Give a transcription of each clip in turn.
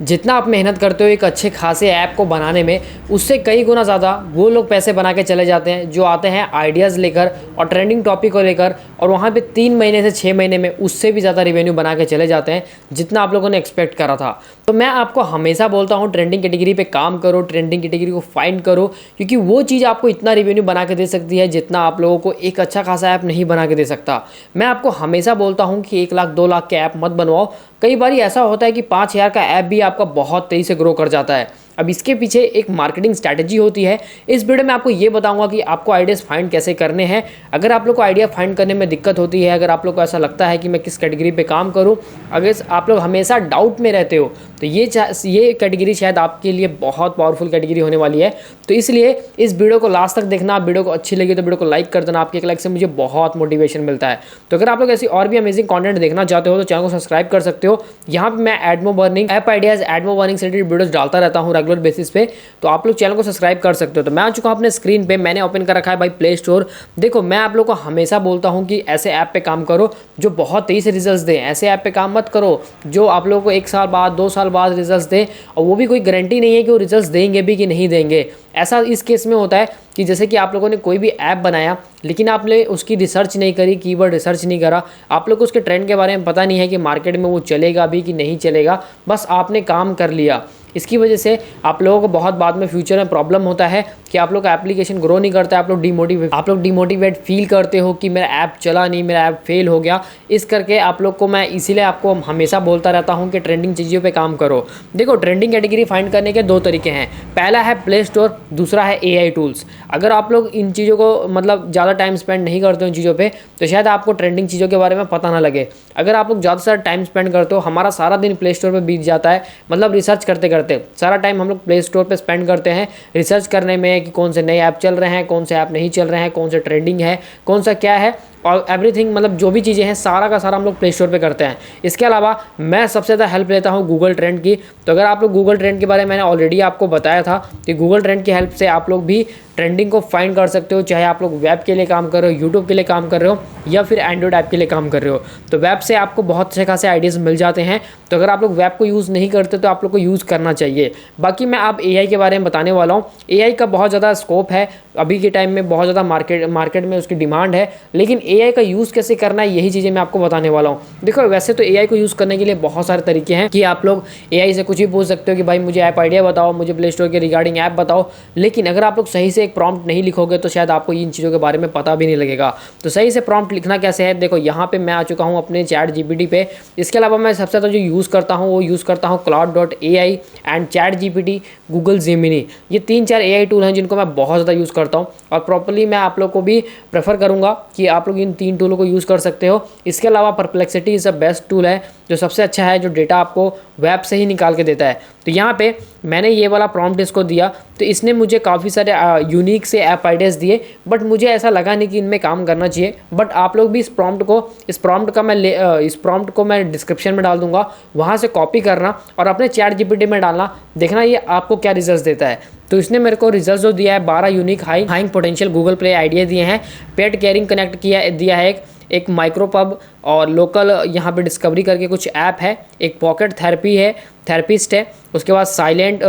जितना आप मेहनत करते हो एक अच्छे खासे ऐप को बनाने में, उससे कई गुना ज़्यादा वो लोग पैसे बना के चले जाते हैं जो आते हैं आइडियाज़ लेकर और ट्रेंडिंग टॉपिक को लेकर, और वहाँ पे 3 महीने से 6 महीने में उससे भी ज़्यादा रेवेन्यू बना के चले जाते हैं जितना आप लोगों ने एक्सपेक्ट करा था। तो मैं आपको हमेशा बोलता हूँ ट्रेंडिंग कैटेगरी पे काम करो, ट्रेंडिंग कैटेगरी को फाइंड करो, क्योंकि वो चीज़ आपको इतना रेवेन्यू बना के दे सकती है जितना आप लोगों को एक अच्छा खासा ऐप नहीं बना के दे सकता। मैं आपको हमेशा बोलता हूँ कि 1 लाख 2 लाख के ऐप मत बनवाओ। कई बार ऐसा होता है कि 5,000 का ऐप भी आपका बहुत तेज़ी से ग्रो कर जाता है। अब इसके पीछे एक मार्केटिंग स्ट्रैटेजी होती है। इस वीडियो में आपको ये बताऊंगा कि आपको आइडियाज़ फाइंड कैसे करने हैं। अगर आप लोग को आइडिया फाइंड करने में दिक्कत होती है, अगर आप लोग को ऐसा लगता है कि मैं किस कैटेगरी पे काम करूं, अगर आप लोग हमेशा डाउट में रहते हो, तो ये कैटेगरी शायद आपके लिए बहुत पावरफुल कैटेगरी होने वाली है। तो इसलिए इस वीडियो को लास्ट तक देखना। वीडियो को अच्छी लगी तो वीडियो को लाइक कर देना। आपके एक लाइक से मुझे बहुत मोटिवेशन मिलता है। तो अगर आप लोग ऐसी और भी अमेजिंग कंटेंट देखना चाहते हो तो चैनल को सब्सक्राइब कर सकते हो। यहाँ पे मैं एडमो बर्निंग ऐप आइडियाज़, एडमो बर्निंग से रिलेटेड वीडियोस डालता रहता हूँ रेगुलर बेसिस पे, तो आप लोग चैनल को सब्सक्राइब कर सकते हो। तो मैं आ चुका हूँ अपने स्क्रीन पे, मैंने ओपन कर रखा है भाई प्ले स्टोर। देखो, मैं आप लोग को हमेशा बोलता हूँ कि ऐसे ऐप पे काम करो जो बहुत तेज़ी से रिजल्ट्स दें। ऐसे ऐप पे काम मत करो जो आप लोगों को 1 साल बाद 2 साल बाद रिजल्ट्स दें, और वो भी कोई गारंटी नहीं है कि वो रिजल्ट्स देंगे भी कि नहीं देंगे। ऐसा इस केस में होता है कि जैसे कि आप लोगों ने कोई भी ऐप बनाया लेकिन आपने उसकी रिसर्च नहीं करी, कीवर्ड रिसर्च नहीं करा, आप लोग को उसके ट्रेंड के बारे में पता नहीं है कि मार्केट में वो चलेगा भी कि नहीं चलेगा, बस आपने काम कर लिया। इसकी वजह से आप लोगों को बहुत बाद में फ्यूचर में प्रॉब्लम होता है कि आप लोग का एप्लीकेशन ग्रो नहीं करता है, आप लोग डिमोटिवेट फील करते हो कि मेरा ऐप चला नहीं, मेरा ऐप फेल हो गया। इस करके आप लोग को मैं इसीलिए आपको हमेशा बोलता रहता हूँ कि ट्रेंडिंग चीज़ों पे काम करो। देखो, ट्रेंडिंग कैटेगरी फाइंड करने के 2 तरीके हैं। पहला है प्ले स्टोर, दूसरा है AI टूल्स। अगर आप लोग इन चीज़ों को मतलब ज़्यादा टाइम स्पेंड नहीं करते हो इन चीज़ों पे, तो शायद आपको ट्रेंडिंग चीज़ों के बारे में पता ना लगे। अगर आप लोग ज़्यादा से ज़्यादा टाइम स्पेंड करते हो, हमारा सारा दिन प्ले स्टोर पर बीत जाता है, मतलब रिसर्च करते करते सारा टाइम हम लोग प्ले स्टोर पे स्पेंड करते हैं रिसर्च करने में कि कौन से नए ऐप चल रहे हैं, कौन से ऐप नहीं चल रहे हैं, कौन से ट्रेंडिंग है, कौन सा क्या है, और एवरीथिंग, मतलब जो भी चीज़ें हैं सारा का सारा हम लोग प्ले स्टोर पे करते हैं। इसके अलावा मैं सबसे ज़्यादा हेल्प लेता हूँ गूगल ट्रेंड की। तो अगर आप लोग गूगल ट्रेंड के बारे में मैंने ऑलरेडी आपको बताया था कि गूगल ट्रेंड की हेल्प से आप लोग भी ट्रेंडिंग को फाइंड कर सकते हो, चाहे आप लोग वेब के लिए काम कर रहे हो, यूट्यूब के लिए काम कर रहे हो, या फिर एंड्रॉइड ऐप के लिए काम कर रहे हो। तो वेब से आपको बहुत अच्छे खासे आइडियाज़ मिल जाते हैं। तो अगर आप लोग वेब को यूज़ नहीं करते तो आप लोग को यूज़ करना चाहिए। बाकी मैं आप AI के बारे में बताने वाला हूँ। AI का बहुत ज़्यादा स्कोप है अभी के टाइम में, बहुत ज़्यादा मार्केट में उसकी डिमांड है, लेकिन AI का यूज़ कैसे करना है यही चीज़ें मैं आपको बताने वाला हूँ। देखो, वैसे तो AI को यूज़ करने के लिए बहुत सारे तरीके हैं कि आप लोग AI से कुछ भी पूछ सकते हो कि भाई मुझे ऐप आइडिया बताओ, मुझे प्ले स्टोर के रिगार्डिंग ऐप बताओ, लेकिन अगर आप लोग सही से एक प्रॉम्प्ट नहीं लिखोगे तो शायद आपको इन चीज़ों के बारे में पता भी नहीं लगेगा। तो सही से प्रॉम्प्ट लिखना कैसे है, देखो यहाँ पे मैं आ चुका हूँ अपने ChatGPT पे। इसके अलावा मैं सबसे ज़्यादा जो यूज़ करता हूँ वो यूज़ करता हूँ Claude.ai and ChatGPT, Google Gemini. ये 3-4 AI टूल हैं जिनको मैं बहुत ज़्यादा यूज़ करता हूँ, और प्रॉपर्ली मैं आप लोग को भी प्रेफर करूँगा कि आप लोग इन 3 टूलों को यूज़ कर सकते हो। इसके अलावा perplexity is the best tool है, जो सबसे अच्छा है, जो डेटा आपको वेब से ही निकाल के देता है। तो यहाँ पे मैंने ये वाला प्रॉम्प्ट इसको दिया तो इसने मुझे काफ़ी सारे यूनिक से ऐप आइडियाज़ दिए, बट मुझे ऐसा लगा नहीं कि इनमें काम करना चाहिए। बट आप लोग भी इस प्रॉम्प्ट को मैं डिस्क्रिप्शन में डाल दूंगा, वहाँ से कॉपी करना और अपने ChatGPT में डालना, देखना ये आपको क्या रिजल्ट देता है। तो इसने मेरे को रिजल्ट जो दिया है 12 यूनिक हाइंग पोटेंशियल गूगल प्ले आइडिया दिए हैं। पेट केयरिंग कनेक्ट दिया है, एक माइक्रोपब और लोकल यहाँ पे डिस्कवरी करके कुछ ऐप है, एक पॉकेट थेरेपी है, थेरेपिस्ट है, उसके बाद साइलेंट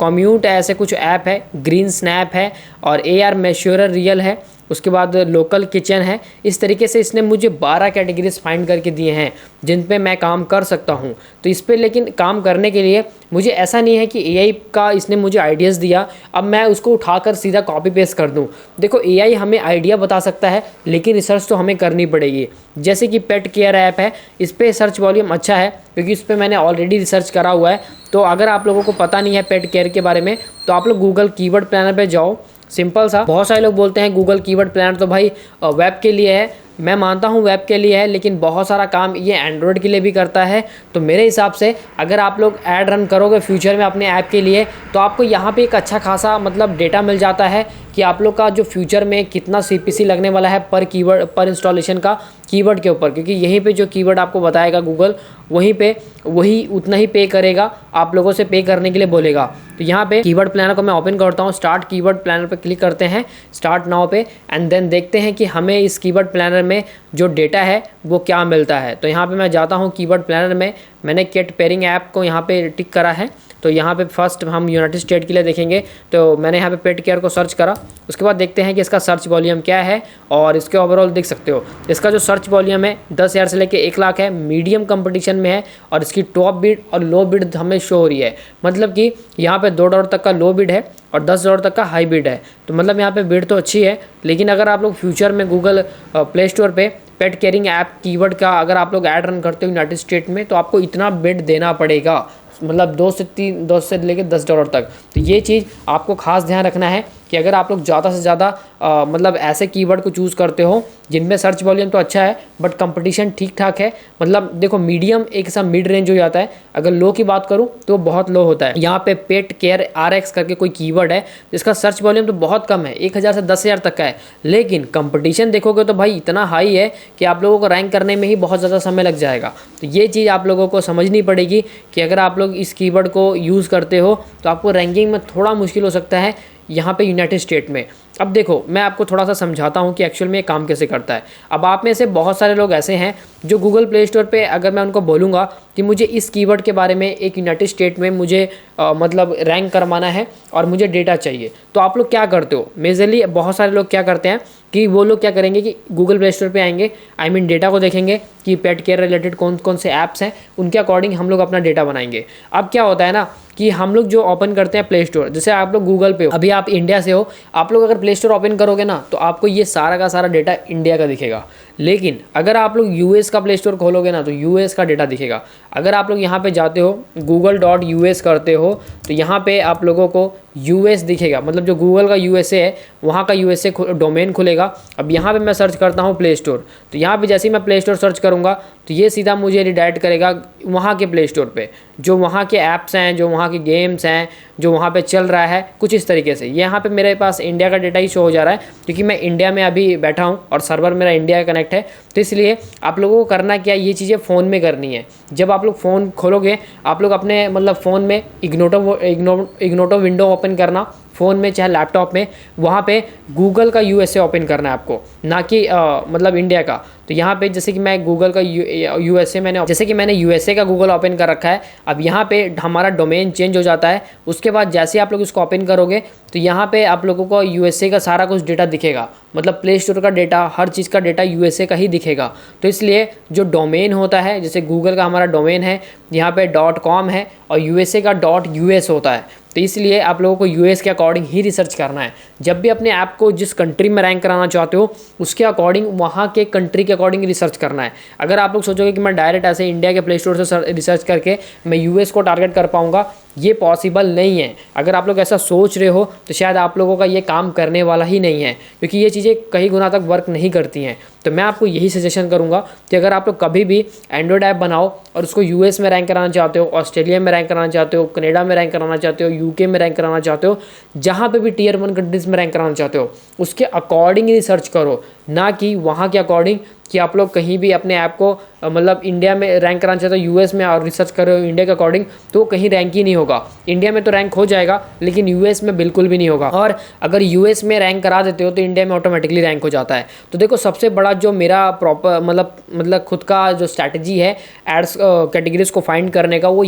कम्यूट है, ऐसे कुछ ऐप है, ग्रीन स्नैप है, और AR मेश्योरर रियल है, उसके बाद लोकल किचन है। इस तरीके से इसने मुझे 12 कैटेगरीज फाइंड करके दिए हैं जिन पे मैं काम कर सकता हूँ। तो इस पे लेकिन काम करने के लिए मुझे ऐसा नहीं है कि AI का इसने मुझे आइडियाज़ दिया अब मैं उसको उठाकर सीधा कॉपी पेस्ट कर दूँ। देखो, AI हमें आइडिया बता सकता है लेकिन रिसर्च तो हमें करनी पड़ेगी। जैसे कि पेट केयर ऐप है, इस पर सर्च वॉल्यूम अच्छा है क्योंकि इस पर मैंने ऑलरेडी रिसर्च करा हुआ है। तो अगर आप लोगों को पता नहीं है पेट केयर के बारे में तो आप लोग गूगल कीवर्ड प्लानर पे जाओ, सिंपल सा। बहुत सारे लोग बोलते हैं गूगल कीवर्ड प्लानर तो भाई वेब के लिए है, मैं मानता हूँ वेब के लिए है, लेकिन बहुत सारा काम ये एंड्रॉयड के लिए भी करता है। तो मेरे हिसाब से अगर आप लोग ऐड रन करोगे फ्यूचर में अपने ऐप के लिए तो आपको यहाँ पे एक अच्छा खासा मतलब डेटा मिल जाता है कि आप लोग का जो फ्यूचर में कितना CPC लगने वाला है पर इंस्टॉलेशन का कीवर्ड के ऊपर, क्योंकि यहीं पे जो कीवर्ड आपको बताएगा गूगल वही उतना ही पे करेगा, आप लोगों से पे करने के लिए बोलेगा। तो यहाँ पे कीवर्ड प्लानर को मैं ओपन करता हूँ, स्टार्ट कीवर्ड प्लानर पे क्लिक करते हैं, स्टार्ट नाउ पे, एंड देन देखते हैं कि हमें इस कीवर्ड प्लानर में जो डेटा है वो क्या मिलता है। तो यहाँ पे मैं जाता हूँ कीवर्ड प्लानर में, मैंने गेट पेयरिंग ऐप को यहाँ पे टिक करा है, तो यहाँ पे फर्स्ट हम यूनाइटेड स्टेट के लिए देखेंगे। तो मैंने यहाँ पे पेट केयर को सर्च करा, उसके बाद देखते हैं कि इसका सर्च वॉल्यूम क्या है और इसके ओवरऑल देख सकते हो इसका जो सर्च वॉल्यूम है 10,000 से लेके 1 लाख है, मीडियम कंपटीशन में है और इसकी टॉप बिड और लो बिड हमें शो हो रही है। मतलब कि यहाँ पे $2 तक का लो बिड है और $10 तक का हाई बिड है। तो मतलब यहाँ पे बिड तो अच्छी है, लेकिन अगर आप लोग फ्यूचर में गूगल प्ले स्टोर पे पेट केयरिंग ऐप कीवर्ड का अगर आप लोग ऐड रन करते हो यूनाइटेड स्टेट में, तो आपको इतना बिड देना पड़ेगा, मतलब 2 से लेकर $10 तक। तो ये चीज़ आपको खास ध्यान रखना है कि अगर आप लोग ज़्यादा से ज़्यादा मतलब ऐसे कीवर्ड को चूज़ करते हो जिनमें सर्च वॉल्यूम तो अच्छा है बट कंपटीशन ठीक ठाक है, मतलब देखो मीडियम एक सा मिड रेंज हो जाता है। अगर लो की बात करूँ तो बहुत लो होता है। यहाँ पे पेट केयर RX करके कोई कीवर्ड है जिसका सर्च वॉल्यूम तो बहुत कम है, 1,000 से 10,000 तक का है, लेकिन कंपटीशन देखोगे तो भाई इतना हाई है कि आप लोगों को रैंक करने में ही बहुत ज़्यादा समय लग जाएगा। तो ये चीज़ आप लोगों को समझनी पड़ेगी कि अगर आप लोग इस कीवर्ड को यूज़ करते हो तो आपको रैंकिंग में थोड़ा मुश्किल हो सकता है यहाँ पे यूनाइटेड स्टेट में। अब देखो मैं आपको थोड़ा सा समझाता हूँ कि एक्चुअल में ये काम कैसे करता है। अब आप में से बहुत सारे लोग ऐसे हैं जो गूगल प्ले स्टोर पे अगर मैं उनको बोलूँगा कि मुझे इस कीवर्ड के बारे में एक यूनाइटेड स्टेट में मुझे मतलब रैंक करवाना है और मुझे डेटा चाहिए, तो आप लोग क्या करते हो? मेजरली बहुत सारे लोग क्या करते हैं कि वो लोग क्या करेंगे कि गूगल प्ले स्टोर पे आएंगे, आई मीन डेटा को देखेंगे कि पेट केयर रिलेटेड कौन कौन से ऐप्स हैं, उनके अकॉर्डिंग हम लोग अपना डेटा बनाएंगे। अब क्या होता है ना कि हम लोग जो ओपन करते हैं प्ले स्टोर, जैसे आप लोग गूगल पे हो, अभी आप इंडिया से हो, आप लोग अगर प्ले स्टोर ओपन करोगे ना तो आपको ये सारा का सारा डेटा इंडिया का दिखेगा। लेकिन अगर आप लोग यूएस का प्ले स्टोर खोलोगे ना तो यूएस का डेटा दिखेगा। अगर आप लोग यहाँ पे जाते हो google.us करते हो तो यहाँ पे आप लोगों को यूएस दिखेगा, मतलब जो गूगल का यूएसए है वहाँ का यूएसए डोमेन खुलेगा। अब यहाँ पे मैं सर्च करता हूँ प्ले स्टोर, तो यहाँ पे जैसे ही मैं प्ले स्टोर सर्च करूँगा तो ये सीधा मुझे रिडायरेक्ट करेगा वहाँ के प्ले स्टोर पे, जो वहाँ के ऐप्स हैं, जो वहाँ के गेम्स हैं, जो वहाँ पे चल रहा है, कुछ इस तरीके से। यहाँ पे मेरे पास इंडिया का डेटा ही शो हो जा रहा है क्योंकि मैं इंडिया में अभी बैठा हूँ और सर्वर मेरा इंडिया का कनेक्ट है। तो इसलिए आप लोगों को करना क्या, ये चीज़ें फ़ोन में करनी है। जब आप लोग फ़ोन खोलोगे, आप लोग अपने मतलब फ़ोन में इग्नोटो विंडो ओपन करना फ़ोन में चाहे लैपटॉप में, वहाँ पे गूगल का यूएसए ओपन करना है आपको, ना कि मतलब इंडिया का। तो यहाँ पे जैसे कि मैं गूगल का यूएसए मैंने यूएसए का गूगल ओपन कर रखा है। अब यहाँ पे हमारा डोमेन चेंज हो जाता है। उसके बाद जैसे आप लोग इसको ओपन करोगे तो यहाँ पे आप लोगों को यूएसए का सारा कुछ डेटा दिखेगा, मतलब प्ले स्टोर का डेटा, हर चीज़ का डेटा यूएसए का ही दिखेगा। तो इसलिए जो डोमेन होता है, जैसे गूगल का हमारा डोमेन है यहाँ पे .com है और यूएसए का .us होता है। तो इसलिए आप लोगों को यूएस के अकॉर्डिंग ही रिसर्च करना है। जब भी अपने ऐप को जिस कंट्री में रैंक कराना चाहते हो उसके अकॉर्डिंग, वहाँ के कंट्री के अकॉर्डिंग रिसर्च करना है। अगर आप लोग सोचोगे कि मैं डायरेक्ट ऐसे इंडिया के प्ले स्टोर से रिसर्च करके मैं यूएस को टारगेट कर पाऊँगा, ये पॉसिबल नहीं है। अगर आप लोग ऐसा सोच रहे हो तो शायद आप लोगों का ये काम करने वाला ही नहीं है, क्योंकि ये चीज़ें कई गुना तक वर्क नहीं करती हैं। तो मैं आपको यही सजेशन करूंगा कि अगर आप लोग कभी भी एंड्रॉयड ऐप बनाओ और उसको यूएस में रैंक कराना चाहते हो, ऑस्ट्रेलिया में रैंक कराना चाहते हो, कनाडा में रैंक कराना चाहते हो, यूके में रैंक कराना चाहते हो, जहाँ पे भी टियर 1 कंट्रीज़ में रैंक कराना चाहते हो, उसके अकॉर्डिंग ही सर्च करो, ना कि वहाँ के अकॉर्डिंग कि आप लोग कहीं भी अपने ऐप को मतलब इंडिया में रैंक कराना चाहते हो यूएस में और रिसर्च कर रहे हो इंडिया के अकॉर्डिंग, तो कहीं रैंक ही नहीं होगा। इंडिया में तो रैंक हो जाएगा लेकिन यूएस में बिल्कुल भी नहीं होगा। और अगर यूएस में रैंक करा देते हो तो इंडिया में ऑटोमेटिकली रैंक हो जाता है। तो देखो सबसे बड़ा जो मेरा प्रॉपर मतलब खुद का जो स्ट्रैटेजी है एड्स कैटेगरीज को फाइंड करने का, वो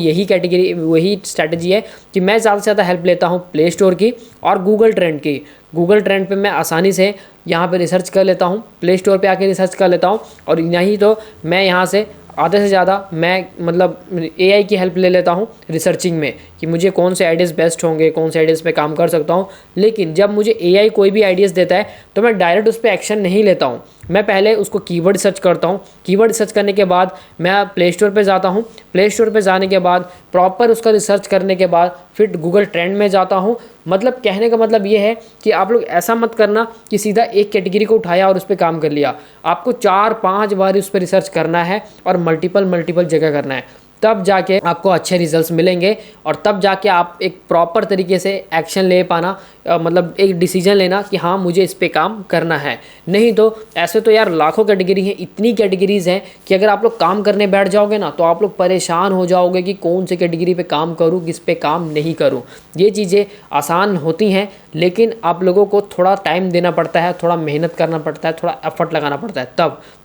वही स्ट्रैटेजी है कि मैं ज़्यादा से ज़्यादा हेल्प लेता हूँ प्ले स्टोर की और गूगल ट्रेंड की। गूगल ट्रेंड पे मैं आसानी से यहाँ पे रिसर्च कर लेता हूँ, प्ले स्टोर पे आके रिसर्च कर लेता हूँ, और नहीं तो मैं यहाँ से आधे से ज़्यादा मैं मतलब एआई की हेल्प ले लेता हूँ रिसर्चिंग में कि मुझे कौन से आइडियाज़ बेस्ट होंगे, कौन से आइडियाज़ पे काम कर सकता हूँ। लेकिन जब मुझे एआई कोई भी आइडियाज़ देता है तो मैं डायरेक्ट उस पर एक्शन नहीं लेता हूँ, मैं पहले उसको कीवर्ड सर्च करता हूँ। कीवर्ड सर्च करने के बाद मैं प्ले स्टोर पर जाता हूँ, प्ले स्टोर पर जाने के बाद प्रॉपर उसका रिसर्च करने के बाद फिर गूगल ट्रेंड में जाता हूँ। मतलब कहने का मतलब ये है कि आप लोग ऐसा मत करना कि सीधा एक कैटेगरी को उठाया और उस पर काम कर लिया। आपको 4-5 बार उस पर रिसर्च करना है और मल्टीपल जगह करना है, तब जाके आपको अच्छे रिजल्ट्स मिलेंगे और तब जाके आप एक प्रॉपर तरीके से एक्शन ले पाना मतलब एक डिसीजन लेना कि हाँ मुझे इस पे काम करना है। नहीं तो ऐसे तो यार लाखों कैटेगरी हैं, इतनी कैटेगरीज़ हैं कि अगर आप लोग काम करने बैठ जाओगे ना तो आप लोग परेशान हो जाओगे कि कौन से कैटेगरी पे काम करूँ, किस पे काम नहीं करूँ। ये चीज़ें आसान होती हैं लेकिन आप लोगों को थोड़ा टाइम देना पड़ता है, थोड़ा मेहनत करना पड़ता है, थोड़ा एफर्ट लगाना पड़ता है,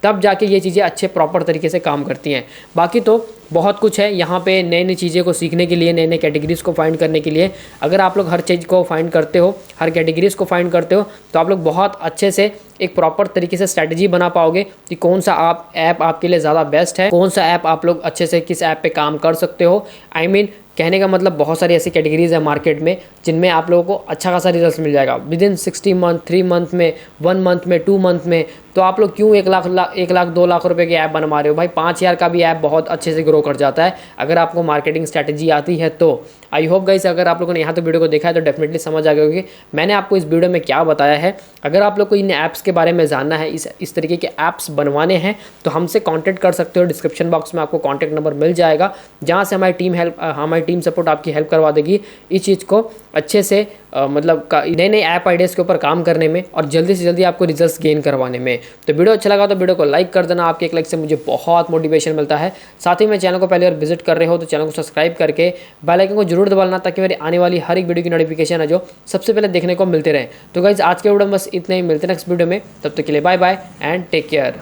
तब जाके ये चीज़ें अच्छे प्रॉपर तरीके से काम करती हैं। बाकी तो बहुत कुछ है यहाँ पे नई नई चीज़ें को सीखने के लिए, नए नए कैटेगरीज़ को फाइंड करने के लिए। अगर आप लोग हर चीज़ को फाइंड करते हो, हर कैटेगरीज़ को फाइंड करते हो, तो आप लोग बहुत अच्छे से एक प्रॉपर तरीके से स्ट्रैटेजी बना पाओगे कि कौन सा ऐप आपके लिए ज़्यादा बेस्ट है, कौन सा ऐप आप लोग अच्छे से किस ऐप पे काम कर सकते हो। आई मीन कहने का मतलब बहुत सारी ऐसी कैटेगरीज़ है मार्केट में जिनमें आप लोगों को अच्छा खासा रिजल्ट मिल जाएगा विदिन 60 मंथ, 3 मंथ में, 1 मंथ में, 2 मंथ में। तो आप लोग क्यों 1 लाख 2 लाख रुपए के ऐप बनवा रहे हो भाई? 5,000 का भी ऐप बहुत अच्छे से ग्रो कर जाता है अगर आपको मार्केटिंग स्ट्रैटेजी आती है तो। आई होप गाइस अगर आप लोगों ने यहाँ तो वीडियो को देखा है तो डेफिनेटली समझ आ गए होंगे मैंने आपको इस वीडियो में क्या बताया है। अगर आप लोग को इन ऐप्स के बारे में जानना है, इस तरीके के ऐप्स बनवाने हैं, तो हमसे कॉन्टैक्ट कर सकते हो। डिस्क्रिप्शन बॉक्स में आपको कॉन्टैक्ट नंबर मिल जाएगा जहाँ से हमारी टीम सपोर्ट आपकी हेल्प करवा देगी इस चीज़ को अच्छे से मतलब नए नए ऐप आइडियाज़ के ऊपर काम करने में और जल्दी से जल्दी आपको रिजल्ट्स गेन करवाने में। तो वीडियो अच्छा लगा तो वीडियो को लाइक कर देना, आपके एक लाइक से मुझे बहुत मोटिवेशन मिलता है। साथ ही में चैनल को पहले बार विजिट कर रहे हो तो चैनल को सब्सक्राइब करके बेल आइकन को जरूर दबाना ताकि मेरी आने वाली हर एक वीडियो की नोटिफिकेशन है जो सबसे पहले देखने को मिलते रहे। तो गाइज आज के वीडियो में बस इतना ही, मिलते हैं नेक्स्ट वीडियो में, तब तक के लिए bye bye and take care.